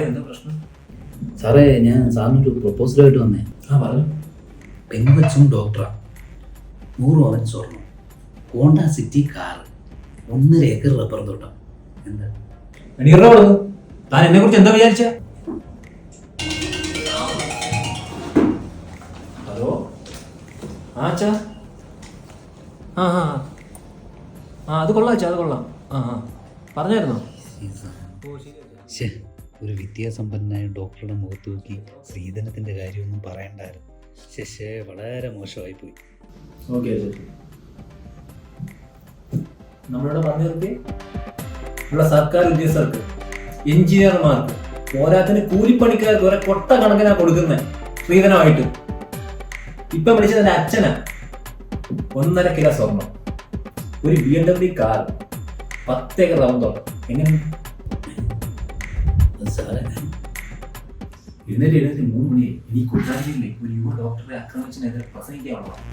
എന്താ പ്രശ്നം? സാറേ, ഞാൻ സാറിനൊരു പ്രപ്പോസലായിട്ട് വന്നേ. പറഞ്ഞു. പെൺകൊച്ചും ഡോക്ടറാ, 100 പവൻ സ്വർണം, Honda city car, 1.5 acre rubber തോട്ടം. എന്താ താൻ എന്നെ കുറിച്ച് എന്താ വിചാരിച്ച? ഹലോ, അച്ഛാ. അത് കൊള്ളാം അച്ഛാ, അത് കൊള്ളാം. പറഞ്ഞായിരുന്നോ? ഒരു വിദ്യാസമ്പന്നനായ ഡോക്ടറുടെ മുഖത്ത് നോക്കി സ്ത്രീധനത്തിന്റെ കാര്യമൊന്നും പറയണ്ടായിരുന്നു. ശശേ, വളരെ മോശമായിപ്പോയി. ഓക്കെ, നമ്മളിവിടെ പറഞ്ഞു നിർത്തി. ഇവിടെ സർക്കാർ ഉദ്യോഗസ്ഥർക്ക്, എഞ്ചിനീയർമാർക്ക്, പോരാത്തിന് കൂലിപ്പണിക്കാർക്ക് വരെ കൊട്ട കണക്കിനാ കൊടുക്കുന്നത് സ്ത്രീധനമായിട്ട്. ഇപ്പൊ വിളിച്ചത് എന്റെ അച്ഛനാ. 1.5 കിലോ സ്വർണം, ഒരു BMW കാർ, 10 ഏക്കർ റബ്ബർ തോട്ടം. എങ്ങനെ സാറേ, എഴുന്നേറ്റ് 3 മണിയായി. ഇനി കുട്ടാരിയില്ലേ ഒരു യുവ ഡോക്ടറെ ആക്രമിച്ചതിനെതിരെ പ്രസംഗിക്കാനുള്ളതാണ്.